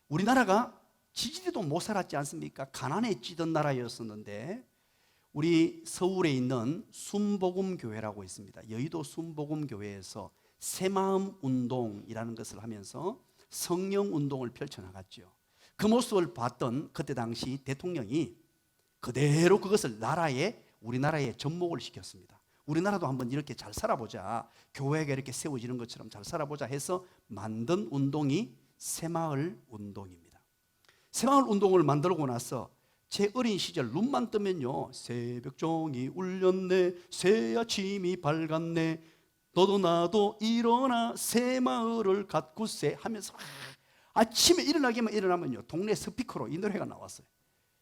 우리나라가 지지리도 못 살았지 않습니까? 가난해지던 나라였었는데 우리 서울에 있는 순복음교회라고 있습니다. 여의도 순복음교회에서 새마음 운동이라는 것을 하면서 성령 운동을 펼쳐나갔죠. 그 모습을 봤던 그때 당시 대통령이 그대로 그것을 우리나라에 접목을 시켰습니다. 우리나라도 한번 이렇게 잘 살아보자, 교회가 이렇게 세워지는 것처럼 잘 살아보자 해서 만든 운동이 새마을 운동입니다. 새마을 운동을 만들고 나서 제 어린 시절 눈만 뜨면요, 새벽종이 울렸네, 새 아침이 밝았네, 너도 나도 일어나 새마을을 가꾸세 하면서 아침에 일어나면요 동네 스피커로 이 노래가 나왔어요.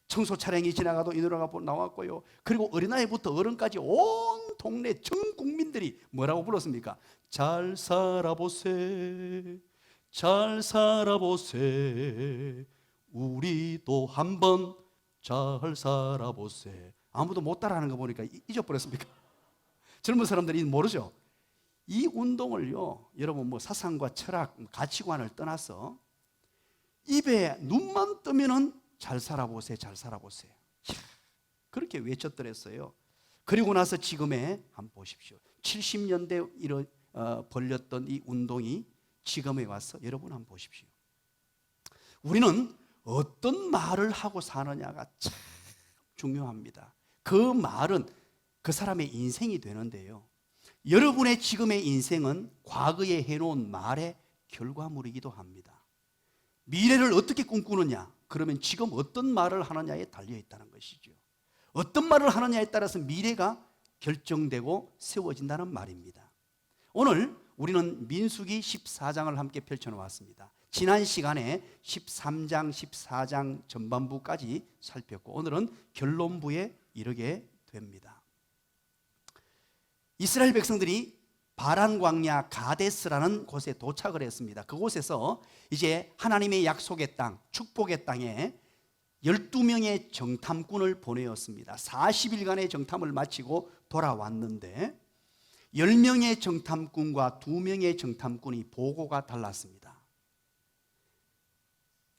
청소 차량이 지나가도 이 노래가 나왔고요. 그리고 어린아이부터 어른까지 온 동네 전 국민들이 뭐라고 불렀습니까? 잘 살아보세, 잘 살아보세, 우리도 한번 잘 살아보세. 아무도 못 따라하는 거 보니까 잊어버렸습니까? 젊은 사람들이 모르죠. 이 운동을요, 여러분 뭐 사상과 철학, 가치관을 떠나서 입에 눈만 뜨면은 잘 살아보세요, 잘 살아보세요. 그렇게 외쳤더랬어요. 그리고 나서 지금의 한번 보십시오. 70년대 벌렸던 이 운동이 지금에 와서 여러분 한번 보십시오. 우리는 어떤 말을 하고 사느냐가 참 중요합니다. 그 말은 그 사람의 인생이 되는데요, 여러분의 지금의 인생은 과거에 해놓은 말의 결과물이기도 합니다. 미래를 어떻게 꿈꾸느냐, 그러면 지금 어떤 말을 하느냐에 달려있다는 것이죠. 어떤 말을 하느냐에 따라서 미래가 결정되고 세워진다는 말입니다. 오늘 우리는 민수기 14장을 함께 펼쳐놓았습니다. 지난 시간에 13장, 14장 전반부까지 살폈고 오늘은 결론부에 이르게 됩니다. 이스라엘 백성들이 바란 광야 가데스라는 곳에 도착을 했습니다. 그곳에서 이제 하나님의 약속의 땅, 축복의 땅에 12명의 정탐꾼을 보내었습니다. 40일간의 정탐을 마치고 돌아왔는데 10명의 정탐꾼과 2명의 정탐꾼이 보고가 달랐습니다.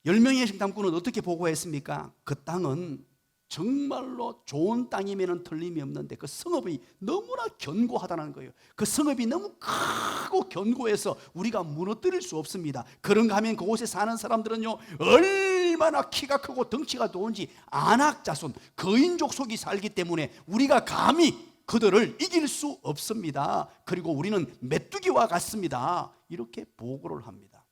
10명의 정탐꾼은 어떻게 보고했습니까? 그 땅은 정말로 좋은 땅이면 틀림이 없는데 그 성읍이 너무나 견고하다는 거예요. 그 성읍이 너무 크고 견고해서 우리가 무너뜨릴 수 없습니다. 그런가 하면 그곳에 사는 사람들은요, 얼마나 키가 크고 덩치가 좋은지 안악자손, 거인족 속이 살기 때문에 우리가 감히 그들을 이길 수 없습니다. 그리고 우리는 메뚜기와 같습니다. 이렇게 보고를 합니다.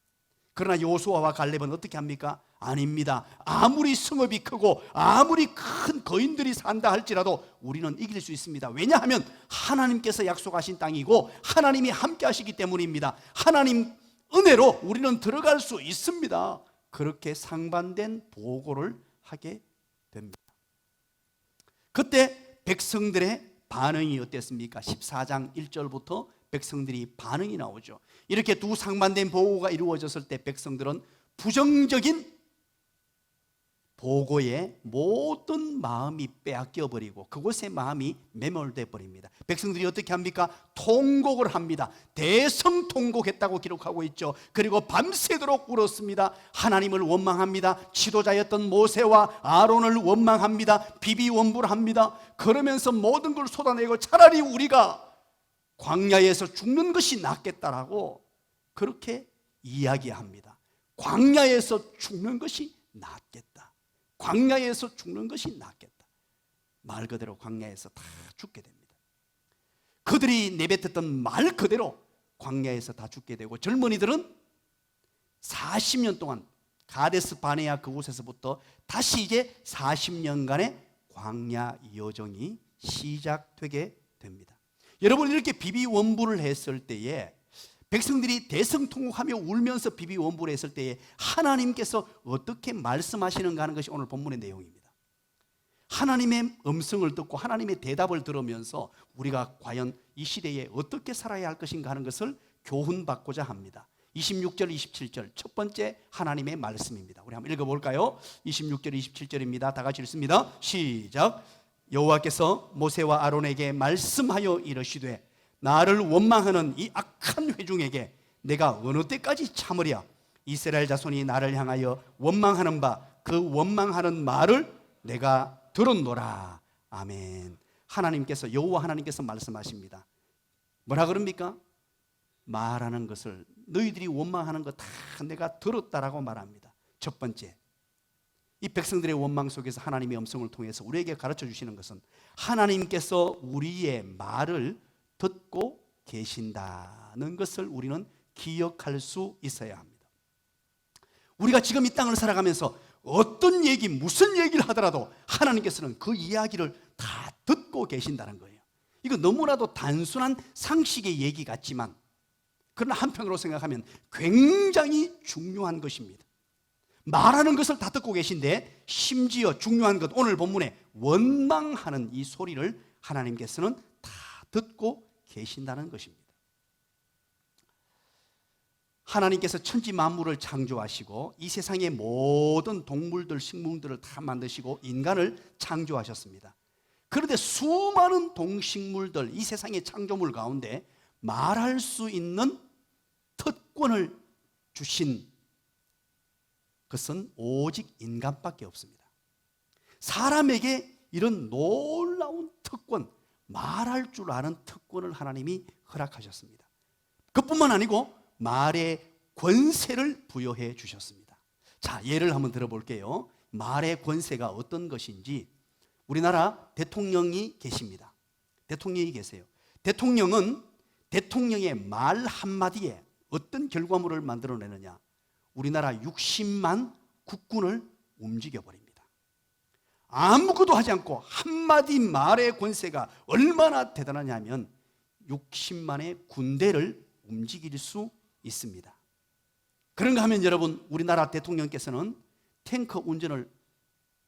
그러나 여호수아와 갈렙은 어떻게 합니까? 아닙니다. 아무리 성읍이 크고 아무리 큰 거인들이 산다 할지라도 우리는 이길 수 있습니다. 왜냐하면 하나님께서 약속하신 땅이고 하나님이 함께 하시기 때문입니다. 하나님 은혜로 우리는 들어갈 수 있습니다. 그렇게 상반된 보고를 하게 됩니다. 그때 백성들의 반응이 어땠습니까? 14장 1절부터 백성들이 반응이 나오죠. 이렇게 두 상반된 보고가 이루어졌을 때 백성들은 부정적인 보고에 모든 마음이 빼앗겨 버리고 그곳에 마음이 매몰돼 버립니다. 백성들이 어떻게 합니까? 통곡을 합니다. 대성통곡했다고 기록하고 있죠. 그리고 밤새도록 울었습니다. 하나님을 원망합니다. 지도자였던 모세와 아론을 원망합니다. 비비원불합니다. 그러면서 모든 걸 쏟아내고 차라리 우리가 광야에서 죽는 것이 낫겠다라고 그렇게 이야기합니다. 광야에서 죽는 것이 낫겠다. 광야에서 죽는 것이 낫겠다. 말 그대로 광야에서 다 죽게 됩니다. 그들이 내뱉었던 말 그대로 광야에서 다 죽게 되고 젊은이들은 40년 동안 가데스 바네아 그곳에서부터 다시 이제 40년간의 광야 여정이 시작되게 됩니다. 여러분, 이렇게 비비원불을 했을 때에 백성들이 대성통곡하며 울면서 비비원불을 했을 때에 하나님께서 어떻게 말씀하시는가 하는 것이 오늘 본문의 내용입니다. 하나님의 음성을 듣고 하나님의 대답을 들으면서 우리가 과연 이 시대에 어떻게 살아야 할 것인가 하는 것을 교훈받고자 합니다. 26절 27절 첫 번째 하나님의 말씀입니다. 우리 한번 읽어볼까요? 26절 27절입니다. 다 같이 읽습니다. 시작. 여호와께서 모세와 아론에게 말씀하여 이르시되 나를 원망하는 이 악한 회중에게 내가 어느 때까지 참으랴? 이스라엘 자손이 나를 향하여 원망하는 바 그 원망하는 말을 내가 들었노라. 아멘. 하나님께서, 여호와 하나님께서 말씀하십니다. 뭐라 그럽니까? 말하는 것을, 너희들이 원망하는 거 다 내가 들었다라고 말합니다. 첫 번째, 이 백성들의 원망 속에서 하나님의 음성을 통해서 우리에게 가르쳐 주시는 것은 하나님께서 우리의 말을 듣고 계신다는 것을 우리는 기억할 수 있어야 합니다. 우리가 지금 이 땅을 살아가면서 어떤 얘기, 무슨 얘기를 하더라도 하나님께서는 그 이야기를 다 듣고 계신다는 거예요. 이거 너무나도 단순한 상식의 얘기 같지만, 그러나 한편으로 생각하면 굉장히 중요한 것입니다. 말하는 것을 다 듣고 계신데 심지어 중요한 것, 오늘 본문에 원망하는 이 소리를 하나님께서는 다 듣고 계신다는 것입니다. 하나님께서 천지 만물을 창조하시고 이 세상의 모든 동물들, 식물들을 다 만드시고 인간을 창조하셨습니다. 그런데 수많은 동식물들, 이 세상의 창조물 가운데 말할 수 있는 특권을 주신 것은 오직 인간밖에 없습니다. 사람에게 이런 놀라운 특권, 말할 줄 아는 특권을 하나님이 허락하셨습니다. 그뿐만 아니고 말의 권세를 부여해 주셨습니다. 자, 예를 한번 들어볼게요. 말의 권세가 어떤 것인지. 우리나라 대통령이 계십니다. 대통령이 계세요. 대통령은 대통령의 말 한마디에 어떤 결과물을 만들어내느냐? 우리나라 60만 국군을 움직여버립니다. 아무것도 하지 않고 한마디 말의 권세가 얼마나 대단하냐면 60만의 군대를 움직일 수 있습니다. 그런가 하면 여러분, 우리나라 대통령께서는 탱크 운전을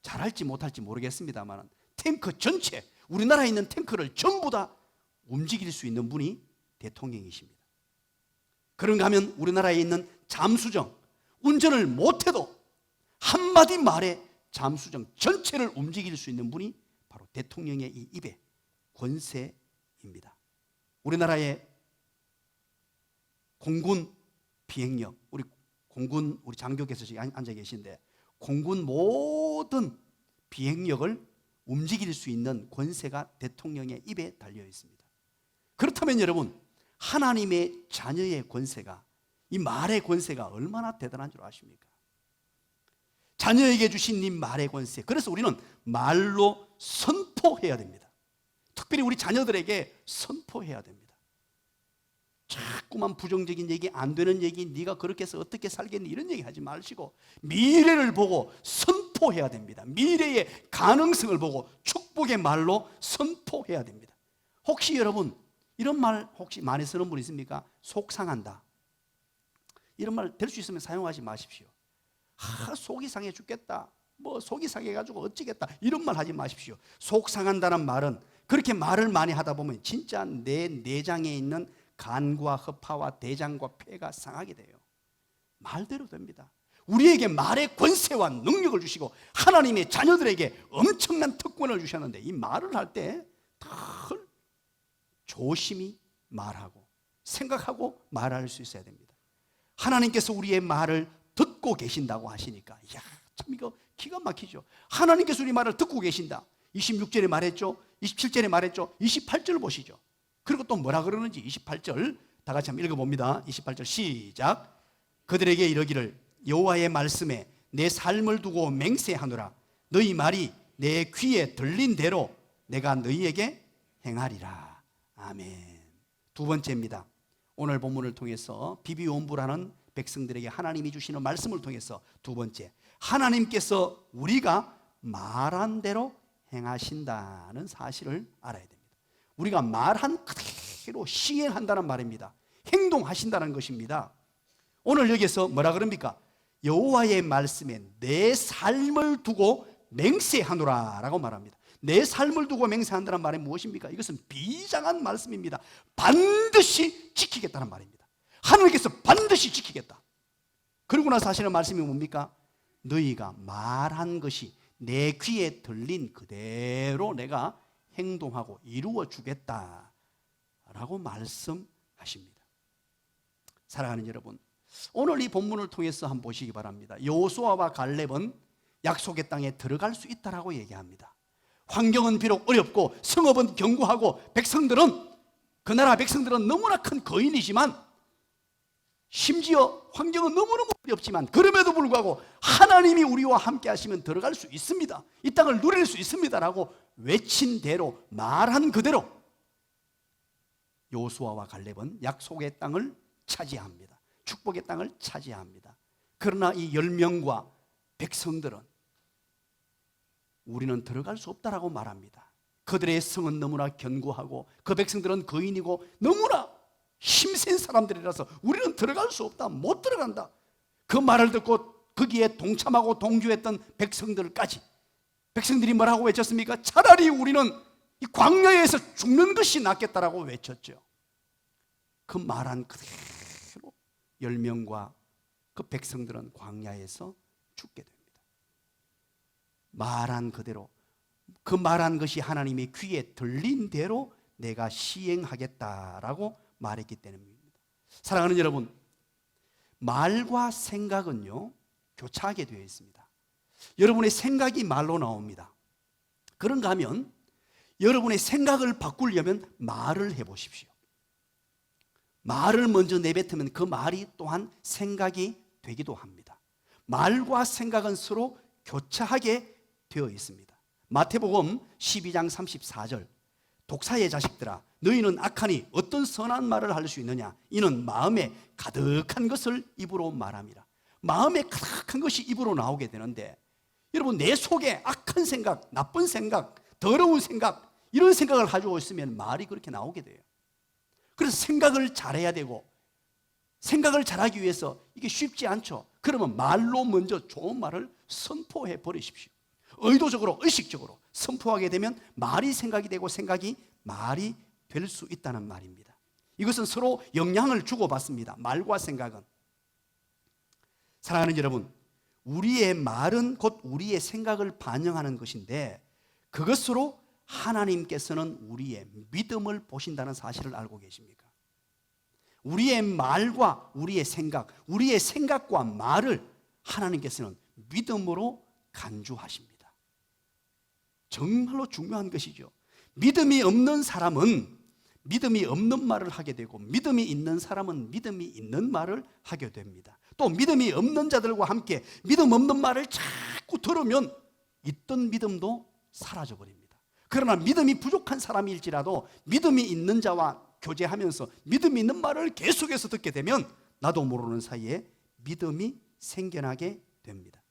잘할지 못할지 모르겠습니다만 탱크 전체, 우리나라에 있는 탱크를 전부 다 움직일 수 있는 분이 대통령이십니다. 그런가 하면 우리나라에 있는 잠수정, 운전을 못해도 한마디 말에 잠수정 전체를 움직일 수 있는 분이 바로 대통령의 이 입의 권세입니다. 우리나라의 공군 비행력, 우리 공군, 우리 장교께서 지금 앉아 계신데 공군 모든 비행력을 움직일 수 있는 권세가 대통령의 입에 달려 있습니다. 그렇다면 여러분, 하나님의 자녀의 권세가, 이 말의 권세가 얼마나 대단한 줄 아십니까? 자녀에게 주신 이 말의 권세, 그래서 우리는 말로 선포해야 됩니다. 특별히 우리 자녀들에게 선포해야 됩니다. 자꾸만 부정적인 얘기, 안 되는 얘기, 네가 그렇게 해서 어떻게 살겠니, 이런 얘기 하지 마시고 미래를 보고 선포해야 됩니다. 미래의 가능성을 보고 축복의 말로 선포해야 됩니다. 혹시 여러분 이런 말 혹시 많이 쓰는 분 있습니까? 속상한다, 이런 말 될 수 있으면 사용하지 마십시오. 속이 상해 죽겠다, 뭐 속이 상해가지고 어찌겠다, 이런 말 하지 마십시오. 속상한다는 말은, 그렇게 말을 많이 하다 보면 진짜 내 내장에 있는 간과 허파와 대장과 폐가 상하게 돼요. 말대로 됩니다. 우리에게 말의 권세와 능력을 주시고 하나님의 자녀들에게 엄청난 특권을 주셨는데, 이 말을 할 때 늘 조심히 말하고 생각하고 말할 수 있어야 됩니다. 하나님께서 우리의 말을 듣고 계신다고 하시니까, 이야, 참 이거 기가 막히죠. 하나님께서 우리 말을 듣고 계신다. 26절에 말했죠. 27절에 말했죠. 28절 보시죠. 그리고 또 뭐라 그러는지 28절 다 같이 한번 읽어봅니다. 28절 시작. 그들에게 이르기를 여호와의 말씀에 내 삶을 두고 맹세하노라. 너희 말이 내 귀에 들린 대로 내가 너희에게 행하리라. 아멘. 두 번째입니다. 오늘 본문을 통해서 비비온부라는 백성들에게 하나님이 주시는 말씀을 통해서 두 번째, 하나님께서 우리가 말한 대로 행하신다는 사실을 알아야 됩니다. 우리가 말한 그대로 시행한다는 말입니다. 행동하신다는 것입니다. 오늘 여기서 뭐라 그럽니까? 여호와의 말씀에 내 삶을 두고 맹세하노라 라고 말합니다. 내 삶을 두고 맹세한다는 말이 무엇입니까? 이것은 비장한 말씀입니다. 반드시 지키겠다는 말입니다. 하나님께서 반드시 지키겠다. 그러고 나서 하시는 말씀이 뭡니까? 너희가 말한 것이 내 귀에 들린 그대로 내가 행동하고 이루어 주겠다라고 말씀하십니다. 사랑하는 여러분, 오늘 이 본문을 통해서 한번 보시기 바랍니다. 여호수아와 갈렙은 약속의 땅에 들어갈 수 있다라고 얘기합니다. 환경은 비록 어렵고 성읍은 견고하고 그 나라 백성들은 너무나 큰 거인이지만, 심지어 환경은 너무너무 어렵지만 그럼에도 불구하고 하나님이 우리와 함께 하시면 들어갈 수 있습니다. 이 땅을 누릴 수 있습니다라고 외친 대로, 말한 그대로 여호수아와 갈렙은 약속의 땅을 차지합니다. 축복의 땅을 차지합니다. 그러나 이 10명과 백성들은 우리는 들어갈 수 없다라고 말합니다. 그들의 성은 너무나 견고하고 그 백성들은 거인이고 너무나 힘센 사람들이라서 우리는 들어갈 수 없다, 못 들어간다. 그 말을 듣고 거기에 동참하고 동조했던 백성들이 뭐라고 외쳤습니까? 차라리 우리는 이 광야에서 죽는 것이 낫겠다라고 외쳤죠. 그 말한 그대로 10명과 그 백성들은 광야에서 죽게 됩니다. 말한 그대로, 그 말한 것이 하나님의 귀에 들린 대로 내가 시행하겠다라고 말했기 때문입니다. 사랑하는 여러분, 말과 생각은요 교차하게 되어 있습니다. 여러분의 생각이 말로 나옵니다. 그런가 하면 여러분의 생각을 바꾸려면 말을 해보십시오. 말을 먼저 내뱉으면 그 말이 또한 생각이 되기도 합니다. 말과 생각은 서로 교차하게 되어 있습니다. 마태복음 12장 34절, 독사의 자식들아 너희는 악하니 어떤 선한 말을 할 수 있느냐? 이는 마음에 가득한 것을 입으로 말함이라. 마음에 가득한 것이 입으로 나오게 되는데, 여러분 내 속에 악한 생각, 나쁜 생각, 더러운 생각, 이런 생각을 가지고 있으면 말이 그렇게 나오게 돼요. 그래서 생각을 잘해야 되고, 생각을 잘하기 위해서 이게 쉽지 않죠. 그러면 말로 먼저 좋은 말을 선포해 버리십시오. 의도적으로, 의식적으로 선포하게 되면 말이 생각이 되고 생각이 말이 될 수 있다는 말입니다. 이것은 서로 영향을 주고받습니다. 말과 생각은. 사랑하는 여러분, 우리의 말은 곧 우리의 생각을 반영하는 것인데, 그것으로 하나님께서는 우리의 믿음을 보신다는 사실을 알고 계십니까? 우리의 말과 우리의 생각과 말을 하나님께서는 믿음으로 간주하십니다. 정말로 중요한 것이죠. 믿음이 없는 사람은 믿음이 없는 말을 하게 되고, 믿음이 있는 사람은 믿음이 있는 말을 하게 됩니다. 또 믿음이 없는 자들과 함께 믿음 없는 말을 자꾸 들으면 있던 믿음도 사라져 버립니다. 그러나 믿음이 부족한 사람일지라도 믿음이 있는 자와 교제하면서 믿음이 있는 말을 계속해서 듣게 되면 나도 모르는 사이에 믿음이 생겨나게 됩니다.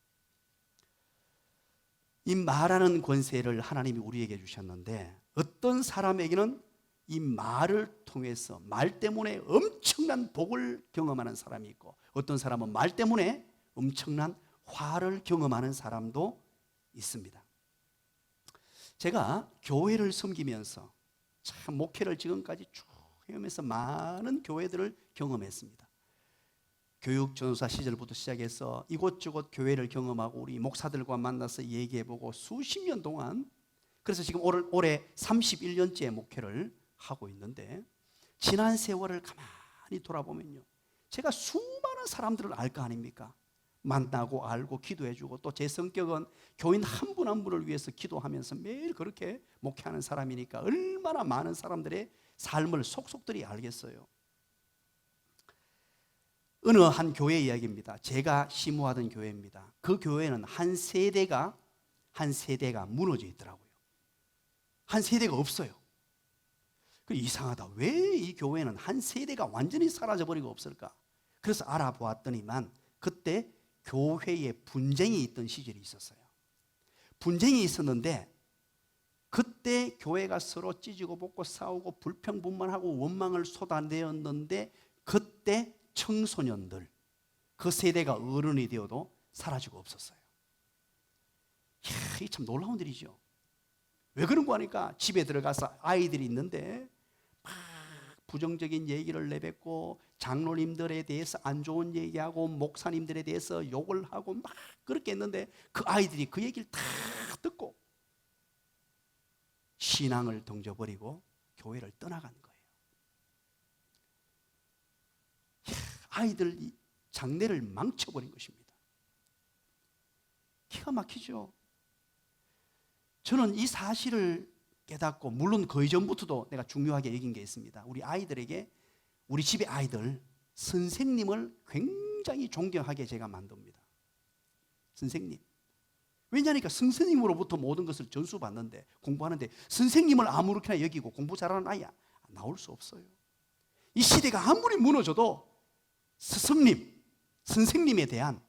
이 말하는 권세를 하나님이 우리에게 주셨는데, 어떤 사람에게는 이 말을 통해서 말 때문에 엄청난 복을 경험하는 사람이 있고, 어떤 사람은 말 때문에 엄청난 화를 경험하는 사람도 있습니다. 제가 교회를 섬기면서 참 목회를 지금까지 쭉 해오면서 많은 교회들을 경험했습니다. 교육 전도사 시절부터 시작해서 이곳저곳 교회를 경험하고 우리 목사들과 만나서 얘기해보고 수십 년 동안, 그래서 지금 올해 31년째 목회를 하고 있는데, 지난 세월을 가만히 돌아보면요, 제가 수많은 사람들을 알 거 아닙니까? 만나고 알고 기도해주고, 또 제 성격은 교인 한 분 한 분을 위해서 기도하면서 매일 그렇게 목회하는 사람이니까 얼마나 많은 사람들의 삶을 속속들이 알겠어요. 어느 한 교회 이야기입니다. 제가 심호하던 교회입니다. 그 교회는 한 세대가 무너져 있더라고요. 한 세대가 없어요. 이상하다. 왜 이 교회는 한 세대가 완전히 사라져버리고 없을까? 그래서 알아보았더니만 그때 교회에 분쟁이 있던 시절이 있었어요. 분쟁이 있었는데 그때 교회가 서로 찢고 볶고 싸우고 불평분만하고 원망을 쏟아내었는데, 그때 청소년들, 그 세대가 어른이 되어도 사라지고 없었어요. 이게 참 놀라운 일이죠. 왜 그런 거 하니까 집에 들어가서 아이들이 있는데 막 부정적인 얘기를 내뱉고, 장로님들에 대해서 안 좋은 얘기하고, 목사님들에 대해서 욕을 하고 막 그렇게 했는데, 그 아이들이 그 얘기를 다 듣고 신앙을 던져버리고 교회를 떠나간 거예요. 아이들 장래를 망쳐버린 것입니다. 기가 막히죠. 저는 이 사실을 깨닫고, 물론 그 이전부터도 내가 중요하게 여긴 게 있습니다. 우리 아이들에게, 우리 집의 아이들, 선생님을 굉장히 존경하게 제가 만듭니다. 선생님. 왜냐하니까 선생님으로부터 모든 것을 전수받는데, 공부하는데 선생님을 아무렇게나 여기고 공부 잘하는 아이 나올 수 없어요. 이 시대가 아무리 무너져도 스승님, 선생님에 대한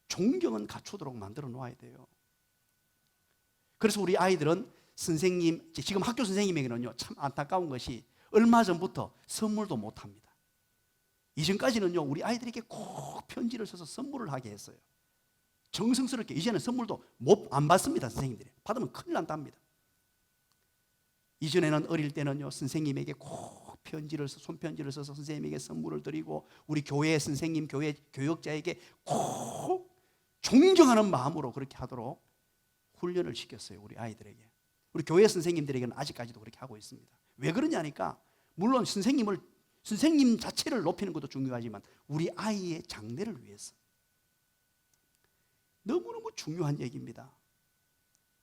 존경은 갖추도록 만들어 놓아야 돼요. 그래서 우리 아이들은 선생님, 지금 학교 선생님에게는요, 참 안타까운 것이 얼마 전부터 선물도 못 합니다. 이전까지는요, 우리 아이들에게 꼭 편지를 써서 선물을 하게 했어요. 정성스럽게. 이제는 선물도 안 받습니다. 선생님들이 받으면 큰일 난답니다. 이전에는 어릴 때는요, 선생님에게 꼭 편지를 손편지를 써서 선생님에게 선물을 드리고, 우리 교회 선생님, 교회 교역자에게 꼭 존경하는 마음으로 그렇게 하도록 훈련을 시켰어요. 우리 아이들에게. 우리 교회 선생님들에게는 아직까지도 그렇게 하고 있습니다. 왜 그러냐니까, 물론 선생님 자체를 높이는 것도 중요하지만 우리 아이의 장래를 위해서 너무너무 중요한 얘기입니다.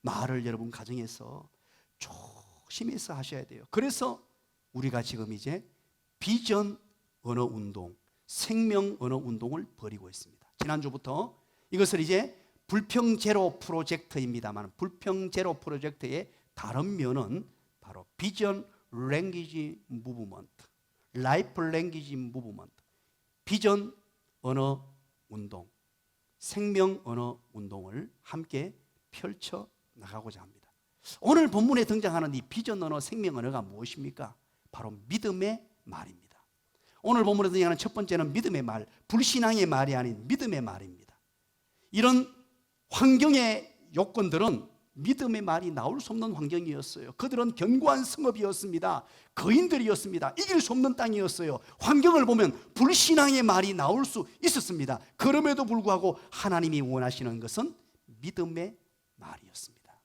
말을 여러분 가정에서 조심해서 하셔야 돼요. 그래서 우리가 지금 이제 비전 언어 운동, 생명 언어 운동을 벌이고 있습니다. 지난주부터 이것을 이제 불평 제로 프로젝트입니다만, 불평 제로 프로젝트의 다른 면은 바로 비전 랭귀지 무브먼트, 라이프 랭귀지 무브먼트, 비전 언어 운동, 생명 언어 운동을 함께 펼쳐 나가고자 합니다. 오늘 본문에 등장하는 이 비전 언어, 생명 언어가 무엇입니까? 바로 믿음의 말입니다. 오늘 본문에 등장하는 첫 번째는 믿음의 말, 불신앙의 말이 아닌 믿음의 말입니다. 이런 환경의 요건들은 믿음의 말이 나올 수 없는 환경이었어요. 그들은 견고한 성읍이었습니다. 거인들이었습니다. 이길 수 없는 땅이었어요. 환경을 보면 불신앙의 말이 나올 수 있었습니다. 그럼에도 불구하고 하나님이 원하시는 것은 믿음의 말이었습니다.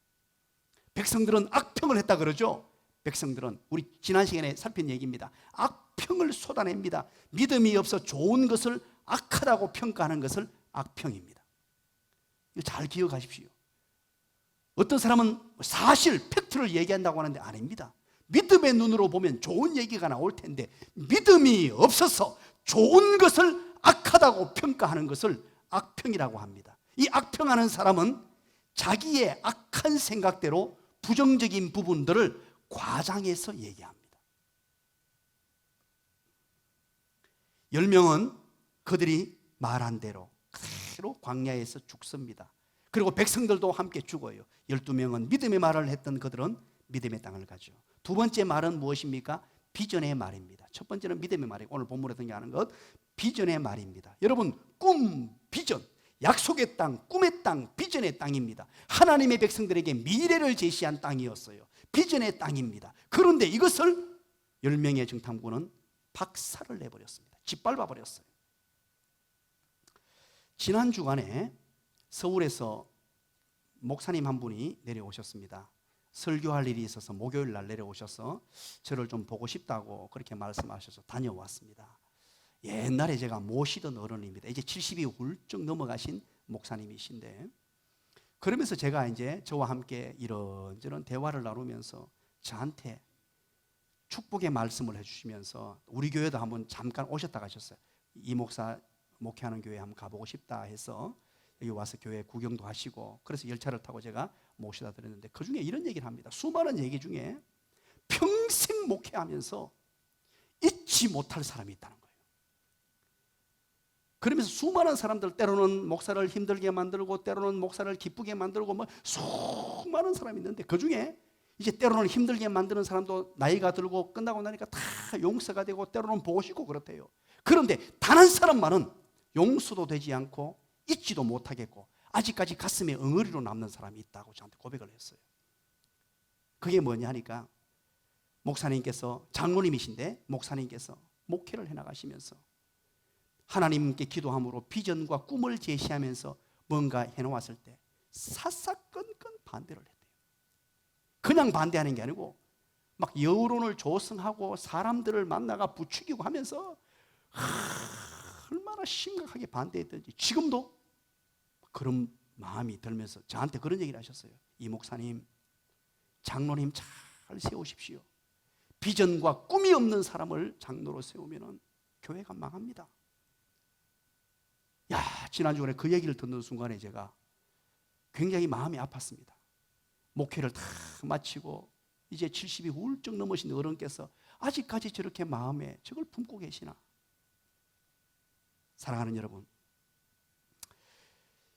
백성들은 악평을 했다 그러죠. 백성들은, 우리 지난 시간에 살핀 얘기입니다. 악평을 쏟아냅니다. 믿음이 없어 좋은 것을 악하다고 평가하는 것을 악평입니다. 이거 잘 기억하십시오. 어떤 사람은 사실, 팩트를 얘기한다고 하는데 아닙니다. 믿음의 눈으로 보면 좋은 얘기가 나올 텐데, 믿음이 없어서 좋은 것을 악하다고 평가하는 것을 악평이라고 합니다. 이 악평하는 사람은 자기의 악한 생각대로 부정적인 부분들을 과장해서 얘기합니다. 10명은 그들이 말한 대로 그대로 광야에서 죽습니다. 그리고 백성들도 함께 죽어요. 12명은 믿음의 말을 했던 그들은 믿음의 땅을 가죠. 두 번째 말은 무엇입니까? 비전의 말입니다. 첫 번째는 믿음의 말이고, 오늘 본문에 등장하는 것 비전의 말입니다. 여러분, 꿈, 비전, 약속의 땅, 꿈의 땅, 비전의 땅입니다. 하나님의 백성들에게 미래를 제시한 땅이었어요. 비전의 땅입니다. 그런데 이것을 10명의 정탐꾼은 박살을 내버렸습니다. 짓밟아버렸어요. 지난 주간에 서울에서 목사님 한 분이 내려오셨습니다. 설교할 일이 있어서 목요일 날 내려오셔서 저를 좀 보고 싶다고 그렇게 말씀하셔서 다녀왔습니다. 옛날에 제가 모시던 어른입니다. 이제 70이 훌쩍 넘어가신 목사님이신데, 그러면서 제가 이제 저와 함께 이런저런 대화를 나누면서 저한테 축복의 말씀을 해주시면서, 우리 교회도 한번 잠깐 오셨다 가셨어요. 이 목사 목회하는 교회 한번 가보고 싶다 해서 여기 와서 교회 구경도 하시고, 그래서 열차를 타고 제가 모시다 드렸는데, 그 중에 이런 얘기를 합니다. 수많은 얘기 중에 평생 목회하면서 잊지 못할 사람이 있다는 거예요. 그러면서 수많은 사람들, 때로는 목사를 힘들게 만들고 때로는 목사를 기쁘게 만들고 수많은 사람이 있는데, 그 중에 이제 때로는 힘들게 만드는 사람도 나이가 들고 끝나고 나니까 다 용서가 되고 때로는 보고 싶고 그렇대요. 그런데 단 한 사람만은 용서도 되지 않고 잊지도 못하겠고 아직까지 가슴에 엉어리로 남는 사람이 있다고 저한테 고백을 했어요. 그게 뭐냐 하니까, 목사님께서, 장로님이신데 목사님께서 목회를 해나가시면서 하나님께 기도함으로 비전과 꿈을 제시하면서 뭔가 해놓았을 때 사사건건 반대를 했대요. 그냥 반대하는 게 아니고 막 여론을 조성하고 사람들을 만나가 부추기고 하면서 얼마나 심각하게 반대했든지 지금도 그런 마음이 들면서 저한테 그런 얘기를 하셨어요. 이 목사님, 장로님 잘 세우십시오. 비전과 꿈이 없는 사람을 장로로 세우면 교회가 망합니다. 야, 지난주에 그 얘기를 듣는 순간에 제가 굉장히 마음이 아팠습니다. 목회를 다 마치고 이제 70이 훌쩍 넘으신 어른께서 아직까지 저렇게 마음에 저걸 품고 계시나? 사랑하는 여러분,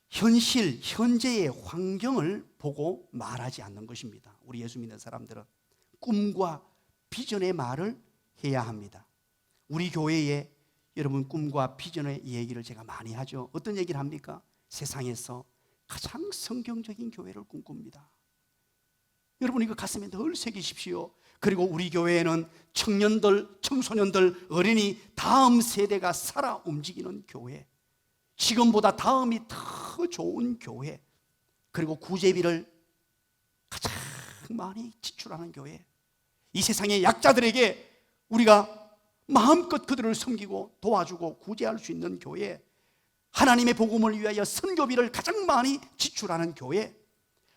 현재의 환경을 보고 말하지 않는 것입니다. 우리 예수 믿는 사람들은 꿈과 비전의 말을 해야 합니다. 우리 교회에 여러분 꿈과 비전의 얘기를 제가 많이 하죠. 어떤 얘기를 합니까? 세상에서 가장 성경적인 교회를 꿈꿉니다. 여러분 이거 가슴에 늘 새기십시오. 그리고 우리 교회에는 청년들, 청소년들, 어린이 다음 세대가 살아 움직이는 교회, 지금보다 다음이 더 좋은 교회, 그리고 구제비를 가장 많이 지출하는 교회, 이 세상의 약자들에게 우리가 마음껏 그들을 섬기고 도와주고 구제할 수 있는 교회, 하나님의 복음을 위하여 선교비를 가장 많이 지출하는 교회,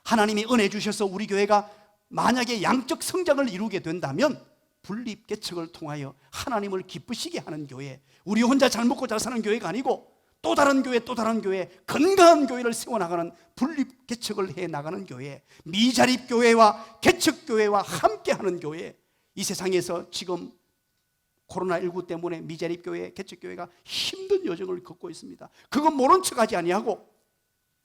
하나님이 은혜 주셔서 우리 교회가 만약에 양적 성장을 이루게 된다면 분립개척을 통하여 하나님을 기쁘시게 하는 교회, 우리 혼자 잘 먹고 잘 사는 교회가 아니고 또 다른 교회, 또 다른 교회, 건강한 교회를 세워나가는 분립개척을 해나가는 교회, 미자립교회와 개척교회와 함께하는 교회. 이 세상에서 지금 코로나19 때문에 미자립교회, 개척교회가 힘든 여정을 걷고 있습니다. 그건 모른 척하지 아니하고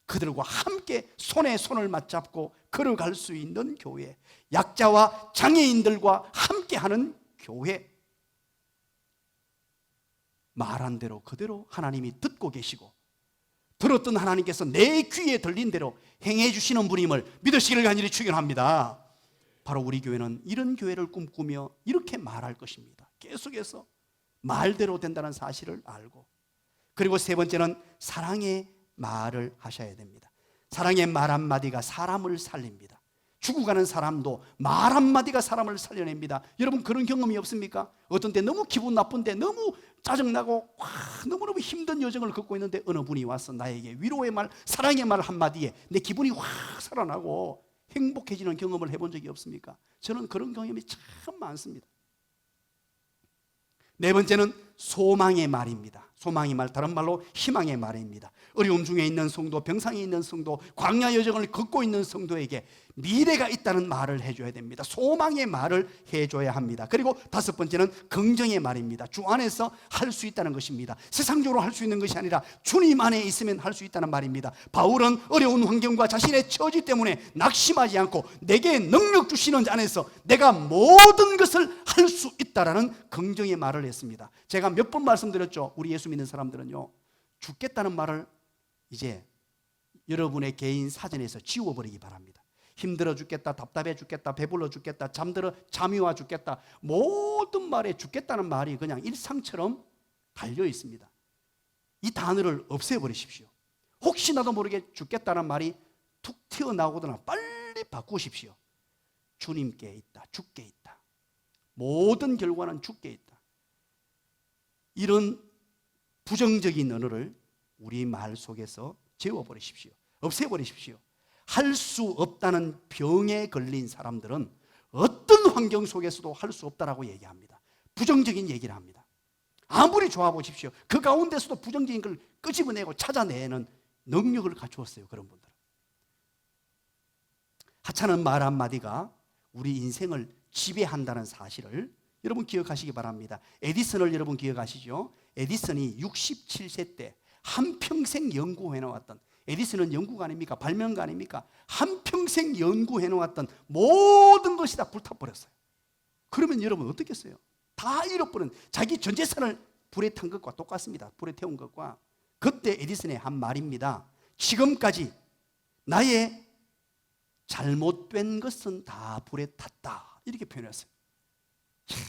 그들과 함께 손에 손을 맞잡고 걸어갈 수 있는 교회, 약자와 장애인들과 함께하는 교회. 말한 대로 그대로 하나님이 듣고 계시고 들었던 하나님께서 내 귀에 들린 대로 행해 주시는 분임을 믿으시기를 간절히 축원합니다. 바로 우리 교회는 이런 교회를 꿈꾸며 이렇게 말할 것입니다. 계속해서 말대로 된다는 사실을 알고, 그리고 세 번째는 사랑의 말을 하셔야 됩니다. 사랑의 말 한마디가 사람을 살립니다. 죽어가는 사람도 말 한마디가 사람을 살려냅니다. 여러분 그런 경험이 없습니까? 어떤 때 너무 기분 나쁜데 너무 짜증나고 너무너무 힘든 여정을 걷고 있는데 어느 분이 와서 나에게 위로의 말, 사랑의 말 한마디에 내 기분이 확 살아나고 행복해지는 경험을 해본 적이 없습니까? 저는 그런 경험이 참 많습니다. 네 번째는 소망의 말입니다. 소망의 말, 다른 말로 희망의 말입니다. 어려움 중에 있는 성도, 병상에 있는 성도, 광야 여정을 걷고 있는 성도에게 미래가 있다는 말을 해줘야 됩니다. 소망의 말을 해줘야 합니다. 그리고 다섯 번째는 긍정의 말입니다. 주 안에서 할 수 있다는 것입니다. 세상적으로 할 수 있는 것이 아니라 주님 안에 있으면 할 수 있다는 말입니다. 바울은 어려운 환경과 자신의 처지 때문에 낙심하지 않고 내게 능력 주시는 자 안에서 내가 모든 것을 할 수 있다라는 긍정의 말을 했습니다. 제가 몇 번 말씀드렸죠. 우리 예수 믿는 사람들은요, 죽겠다는 말을 이제 여러분의 개인 사전에서 지워버리기 바랍니다. 힘들어 죽겠다, 답답해 죽겠다, 배불러 죽겠다, 잠이 와 죽겠다, 모든 말에 죽겠다는 말이 그냥 일상처럼 달려 있습니다. 이 단어를 없애버리십시오. 혹시나도 모르게 죽겠다는 말이 툭 튀어나오거나 빨리 바꾸십시오. 주님께 있다, 죽게 있다, 모든 결과는 죽게 있다. 이런 부정적인 언어를 우리 말 속에서 지워버리십시오. 없애버리십시오. 할 수 없다는 병에 걸린 사람들은 어떤 환경 속에서도 할 수 없다라고 얘기합니다. 부정적인 얘기를 합니다. 아무리 좋아 보십시오. 그 가운데서도 부정적인 걸 끄집어내고 찾아내는 능력을 갖추었어요. 그런 분들은. 하찮은 말 한마디가 우리 인생을 지배한다는 사실을 여러분 기억하시기 바랍니다. 에디슨을 여러분 기억하시죠? 에디슨이 67세 때 한평생 연구해 놓았던, 에디슨은 연구가 아닙니까? 발명가 아닙니까? 한평생 연구해 놓았던 모든 것이 다 불타버렸어요. 그러면 여러분 어떻겠어요? 다 잃어버린, 자기 전 재산을 불에 탄 것과 똑같습니다. 불에 태운 것과. 그때 에디슨의 한 말입니다. 지금까지 나의 잘못된 것은 다 불에 탔다, 이렇게 표현했어요.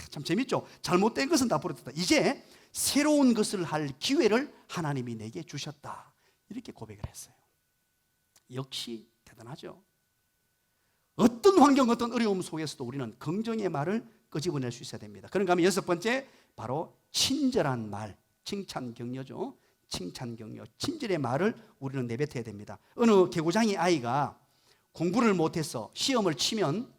참 재밌죠? 잘못된 것은 다 불에 탔다. 이제 새로운 것을 할 기회를 하나님이 내게 주셨다, 이렇게 고백을 했어요. 역시 대단하죠. 어떤 환경, 어떤 어려움 속에서도 우리는 긍정의 말을 끄집어낼 수 있어야 됩니다. 그런가 하면 여섯 번째, 바로 친절한 말, 칭찬 격려죠. 칭찬, 격려, 친절의 말을 우리는 내뱉어야 됩니다. 어느 개구장이 아이가 공부를 못해서 시험을 치면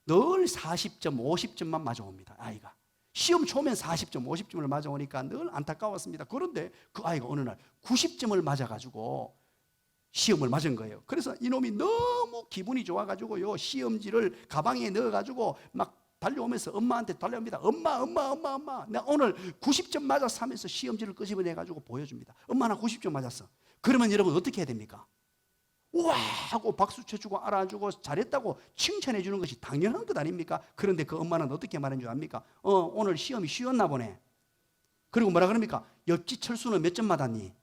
늘 40점, 50점만 맞아옵니다. 아이가 시험 초면 40점, 50점을 맞아오니까 늘 안타까웠습니다. 그런데 그 아이가 어느 날 90점을 맞아가지고 시험을 맞은 거예요. 그래서 이놈이 너무 기분이 좋아가지고요, 시험지를 가방에 넣어가지고 막 달려오면서 엄마한테 달려옵니다. 엄마, 나 오늘 90점 맞았어 하면서 시험지를 끄집어내가지고 보여줍니다. 엄마, 나 90점 맞았어. 그러면 여러분 어떻게 해야 됩니까? 우와 하고 박수 쳐주고 알아주고 잘했다고 칭찬해 주는 것이 당연한 것 아닙니까? 그런데 그 엄마는 어떻게 말하는 줄 압니까? 오늘 시험이 쉬웠나 보네. 그리고 뭐라 그럽니까? 옆집 철수는 몇 점 맞았니?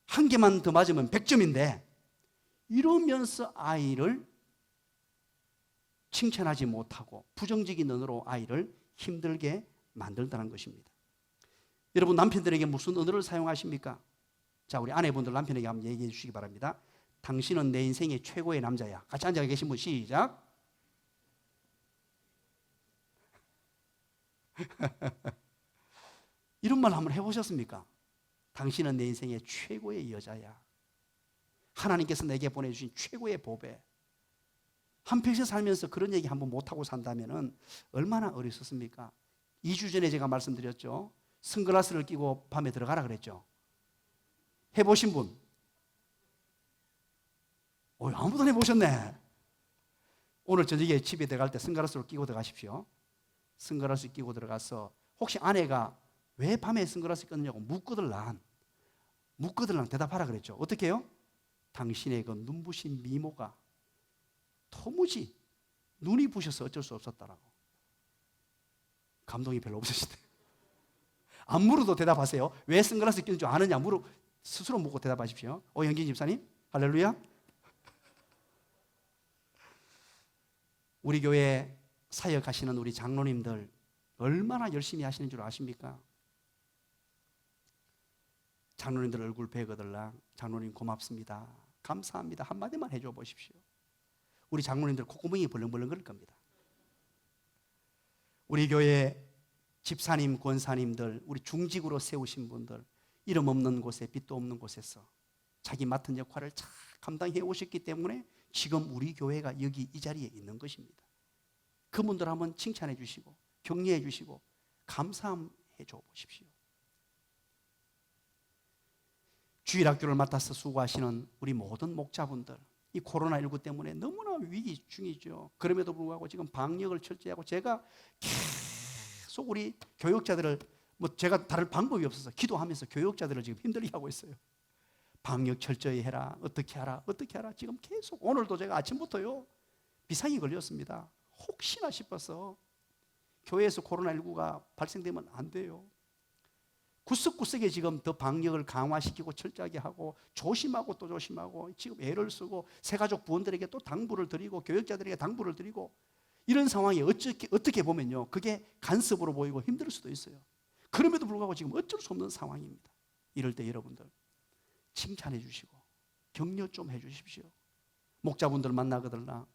한 개만 더 맞으면 100점인데 이러면서 아이를 칭찬하지 못하고 부정적인 언어로 아이를 힘들게 만들다는 것입니다. 여러분, 남편들에게 무슨 언어를 사용하십니까? 자, 우리 아내분들 남편에게 한번 얘기해 주시기 바랍니다. 당신은 내 인생의 최고의 남자야. 같이 앉아 계신 분 시작. 이런 말 한번 해보셨습니까? 당신은 내 인생의 최고의 여자야. 하나님께서 내게 보내주신 최고의 보배. 한평생 살면서 그런 얘기 한번 못하고 산다면 얼마나 어리석습니까? 2주 전에 제가 말씀드렸죠. 선글라스를 끼고 밤에 들어가라 그랬죠. 해보신 분? 아무도 안 해보셨네. 오늘 저녁에 집에 들어갈 때 선글라스를 끼고 들어가십시오. 선글라스 끼고 들어가서 혹시 아내가 왜 밤에 선글라스 꼈느냐고 묻거들랑 대답하라 그랬죠. 어떻게 해요? 당신의 그 눈부신 미모가 도무지 눈이 부셔서 어쩔 수 없었다라고. 감동이 별로 없으시대. 안 물어도 대답하세요. 왜 선글라스 끼는 줄 아느냐 스스로 묻고 대답하십시오. 영진 집사님, 할렐루야. 우리 교회 사역하시는 우리 장로님들 얼마나 열심히 하시는 줄 아십니까? 장로님들 얼굴 뵈거들랑 장로님 고맙습니다, 감사합니다 한마디만 해줘 보십시오. 우리 장로님들 콧구멍이 벌렁벌렁 거릴 겁니다. 우리 교회 집사님, 권사님들, 우리 중직으로 세우신 분들, 이름 없는 곳에 빛도 없는 곳에서 자기 맡은 역할을 잘 감당해 오셨기 때문에 지금 우리 교회가 여기 이 자리에 있는 것입니다. 그분들 한번 칭찬해 주시고 격려해 주시고 감사해 줘 보십시오. 주일학교를 맡아서 수고하시는 우리 모든 목자분들, 이 코로나19 때문에 너무나 위기 중이죠. 그럼에도 불구하고 지금 방역을 철저히 하고 제가 계속 우리 교육자들을 제가 다를 방법이 없어서 기도하면서 교육자들을 지금 힘들게 하고 있어요. 방역 철저히 해라, 어떻게 하라 지금 계속. 오늘도 제가 아침부터요 비상이 걸렸습니다. 혹시나 싶어서 교회에서 코로나19가 발생되면 안 돼요. 구석구석에 지금 더 방역을 강화시키고 철저하게 하고 조심하고 또 조심하고 지금 애를 쓰고 새가족 부원들에게 또 당부를 드리고 교육자들에게 당부를 드리고 이런 상황이 어떻게 보면요 그게 간섭으로 보이고 힘들 수도 있어요. 그럼에도 불구하고 지금 어쩔 수 없는 상황입니다. 이럴 때 여러분들 칭찬해 주시고 격려 좀 해 주십시오. 목자분들 만나거들나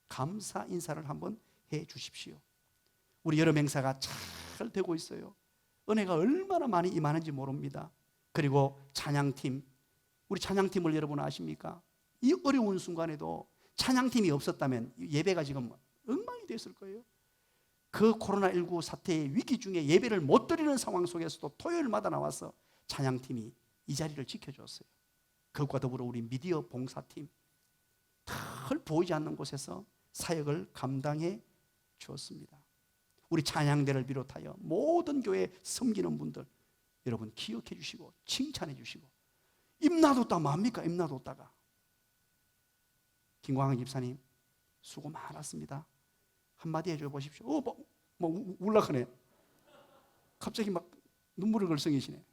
감사 인사를 한번 해 주십시오. 우리 여름 행사가 잘 되고 있어요. 은혜가 얼마나 많이 임하는지 모릅니다. 그리고 찬양팀, 우리 찬양팀을 여러분 아십니까? 이 어려운 순간에도 찬양팀이 없었다면 예배가 지금 엉망이 됐을 거예요. 그 코로나19 사태의 위기 중에 예배를 못 드리는 상황 속에서도 토요일마다 나와서 찬양팀이 이 자리를 지켜줬어요. 그것과 더불어 우리 미디어 봉사팀, 덜 보이지 않는 곳에서 사역을 감당해 주었습니다. 우리 찬양대를 비롯하여 모든 교회 섬기는 분들 여러분 기억해 주시고 칭찬해 주시고. 입 놔뒀다 뭡니까? 입 놔뒀다가. 김광환 집사님 수고 많았습니다. 한마디 해줘 보십시오. 울락하네. 갑자기 막 눈물을 글썽이시네.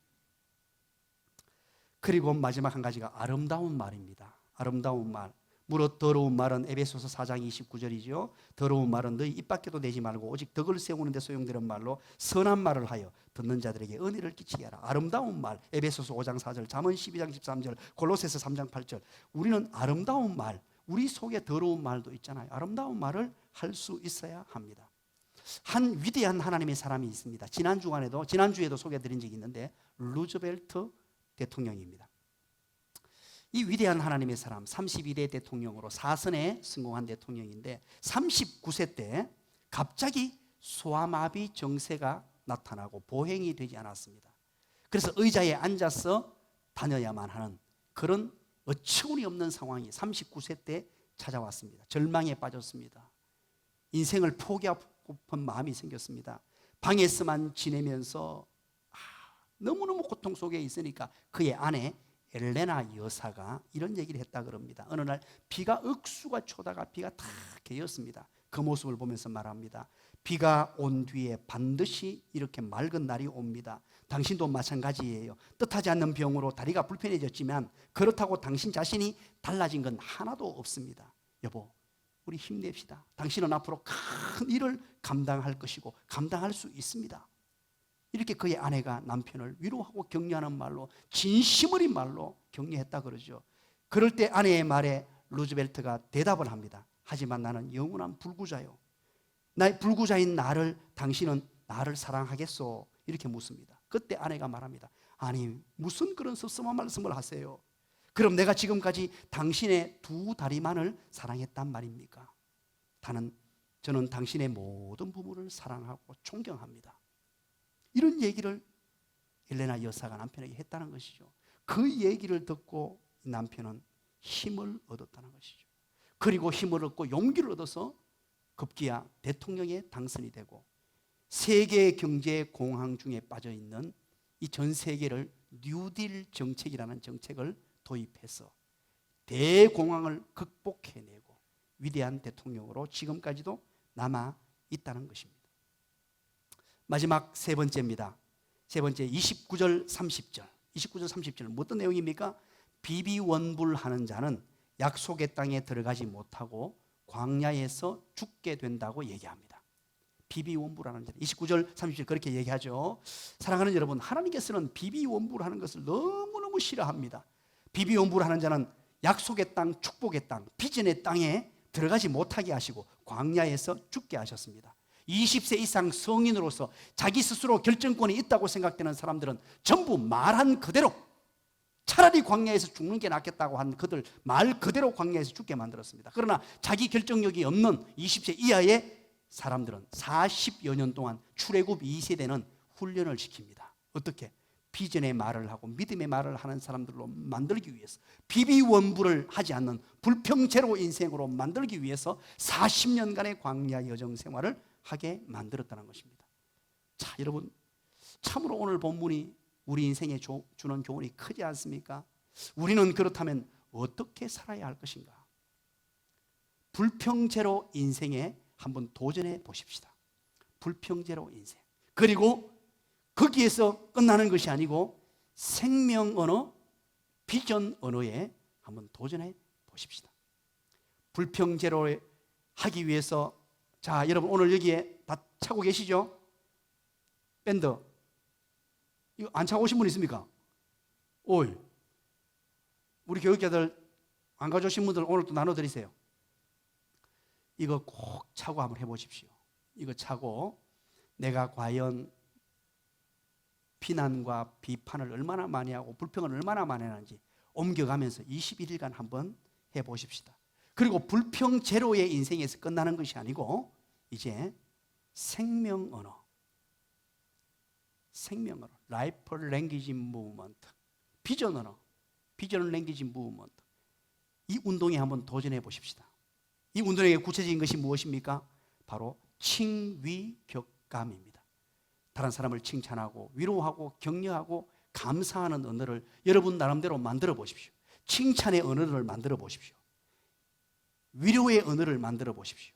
그리고 마지막 한 가지가 아름다운 말입니다. 아름다운 말. 무릇 더러운 말은 에베소서 4장 29절이죠. 더러운 말은 너희 입 밖에도 내지 말고 오직 덕을 세우는 데 소용되는 말로 선한 말을 하여 듣는 자들에게 은혜를 끼치게 하라. 아름다운 말. 에베소서 5장 4절, 잠언 12장 13절, 골로새서 3장 8절. 우리는 아름다운 말, 우리 속에 더러운 말도 있잖아요. 아름다운 말을 할 수 있어야 합니다. 한 위대한 하나님의 사람이 있습니다. 지난주에도 소개해드린 적이 있는데 루즈벨트 대통령입니다. 이 위대한 하나님의 사람 32대 대통령으로 4선에 성공한 대통령인데 39세 때 갑자기 소아마비 정세가 나타나고 보행이 되지 않았습니다. 그래서 의자에 앉아서 다녀야만 하는 그런 어처구니 없는 상황이 39세 때 찾아왔습니다. 절망에 빠졌습니다. 인생을 포기하고픈 마음이 생겼습니다. 방에서만 지내면서 너무너무 고통 속에 있으니까 그의 아내 엘레나 여사가 이런 얘기를 했다 그럽니다. 어느 날 비가 억수가 쳐다가 비가 다 개었습니다. 그 모습을 보면서 말합니다. 비가 온 뒤에 반드시 이렇게 맑은 날이 옵니다. 당신도 마찬가지예요. 뜻하지 않는 병으로 다리가 불편해졌지만 그렇다고 당신 자신이 달라진 건 하나도 없습니다. 여보, 우리 힘냅시다. 당신은 앞으로 큰 일을 감당할 것이고 감당할 수 있습니다. 이렇게 그의 아내가 남편을 위로하고 격려하는 말로 진심 어린 말로 격려했다 그러죠. 그럴 때 아내의 말에 루즈벨트가 대답을 합니다. 하지만 나는 영원한 불구자요. 나의 불구자인 당신은 나를 사랑하겠소? 이렇게 묻습니다. 그때 아내가 말합니다. 아니 무슨 그런 섭섭한 말씀을 하세요? 그럼 내가 지금까지 당신의 두 다리만을 사랑했단 말입니까? 저는 당신의 모든 부부를 사랑하고 존경합니다. 이런 얘기를 엘레나 여사가 남편에게 했다는 것이죠. 그 얘기를 듣고 남편은 힘을 얻었다는 것이죠. 그리고 힘을 얻고 용기를 얻어서 급기야 대통령에 당선이 되고 세계 경제 공황 중에 빠져 있는 이 전 세계를 뉴딜 정책이라는 정책을 도입해서 대공황을 극복해내고 위대한 대통령으로 지금까지도 남아 있다는 것입니다. 마지막 세 번째입니다. 세 번째 29절 30절. 29절 30절은 어떤 내용입니까? 비비원불하는 자는 약속의 땅에 들어가지 못하고 광야에서 죽게 된다고 얘기합니다. 비비원불하는 자. 29절 30절 그렇게 얘기하죠. 사랑하는 여러분, 하나님께서는 비비원불하는 것을 너무너무 싫어합니다. 비비원불하는 자는 약속의 땅, 축복의 땅, 비전의 땅에 들어가지 못하게 하시고 광야에서 죽게 하셨습니다. 20세 이상 성인으로서 자기 스스로 결정권이 있다고 생각되는 사람들은 전부 말한 그대로 차라리 광야에서 죽는 게 낫겠다고 한 그들 말 그대로 광야에서 죽게 만들었습니다. 그러나 자기 결정력이 없는 20세 이하의 사람들은 40여 년 동안 출애굽 2세대는 훈련을 시킵니다. 어떻게? 비전의 말을 하고 믿음의 말을 하는 사람들로 만들기 위해서, 비비원불을 하지 않는 불평제로 인생으로 만들기 위해서 40년간의 광야 여정 생활을 하게 만들었다는 것입니다. 자, 여러분, 참으로 오늘 본문이 우리 인생에 주는 교훈이 크지 않습니까? 우리는 그렇다면 어떻게 살아야 할 것인가? 불평제로 인생에 한번 도전해 보십시다. 불평제로 인생. 그리고 거기에서 끝나는 것이 아니고 생명 언어, 비전 언어에 한번 도전해 보십시다. 불평제로 하기 위해서, 자, 여러분 오늘 여기에 다 차고 계시죠? 밴드 이거 안 차고 오신 분 있습니까? 오일. 우리 교육자들 안 가져오신 분들 오늘 또 나눠드리세요. 이거 꼭 차고 한번 해보십시오. 이거 차고 내가 과연 비난과 비판을 얼마나 많이 하고 불평을 얼마나 많이 하는지 옮겨가면서 21일간 한번 해보십시다. 그리고 불평 제로의 인생에서 끝나는 것이 아니고 이제 생명 언어, 라이프 랭귀지 무브먼트, 비전 언어, 비전 랭귀지 무브먼트, 이 운동에 한번 도전해 보십시다. 이 운동의 구체적인 것이 무엇입니까? 바로 칭위격감입니다. 다른 사람을 칭찬하고 위로하고 격려하고 감사하는 언어를 여러분 나름대로 만들어 보십시오. 칭찬의 언어를 만들어 보십시오. 위로의 언어를 만들어 보십시오.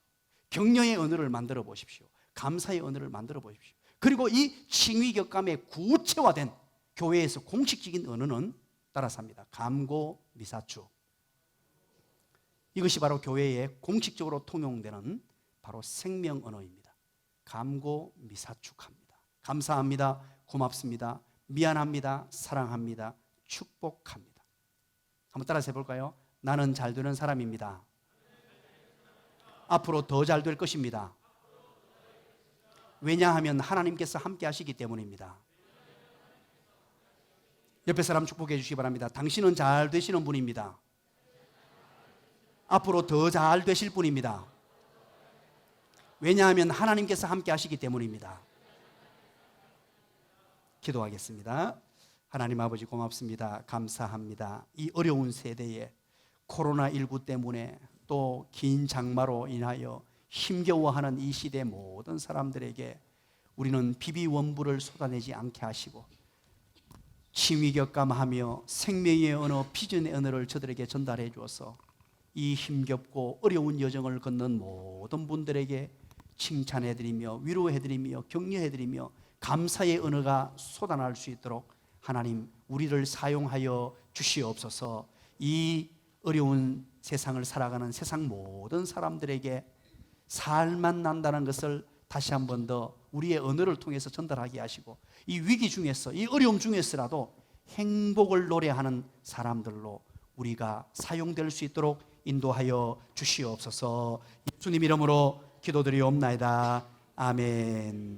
격려의 언어를 만들어 보십시오. 감사의 언어를 만들어 보십시오. 그리고 이 칭위격감의 구체화된 교회에서 공식적인 언어는 따라서 합니다. 감고미사추. 이것이 바로 교회에 공식적으로 통용되는 바로 생명 언어입니다. 감고미사축합니다. 감사합니다. 고맙습니다. 미안합니다. 사랑합니다. 축복합니다. 한번 따라서 해볼까요? 나는 잘 되는 사람입니다. 앞으로 더 잘 될 것입니다. 왜냐하면 하나님께서 함께 하시기 때문입니다. 옆에 사람 축복해 주시기 바랍니다. 당신은 잘 되시는 분입니다. 앞으로 더 잘 되실 분입니다. 왜냐하면 하나님께서 함께 하시기 때문입니다. 기도하겠습니다. 하나님 아버지 고맙습니다. 감사합니다. 이 어려운 세대에 코로나19 때문에 또 긴 장마로 인하여 힘겨워하는 이 시대 모든 사람들에게 우리는 비비원부를 쏟아내지 않게 하시고 칭의격감하며 생명의 언어, 비전의 언어를 저들에게 전달해 주어서 이 힘겹고 어려운 여정을 걷는 모든 분들에게 칭찬해드리며 위로해드리며 격려해드리며 감사의 언어가 쏟아날 수 있도록 하나님 우리를 사용하여 주시옵소서. 이 어려운 세상을 살아가는 세상 모든 사람들에게 살만 난다는 것을 다시 한 번 더 우리의 언어를 통해서 전달하게 하시고 이 위기 중에서 이 어려움 중에서라도 행복을 노래하는 사람들로 우리가 사용될 수 있도록 인도하여 주시옵소서. 예수님 이름으로 기도드리옵나이다. 아멘.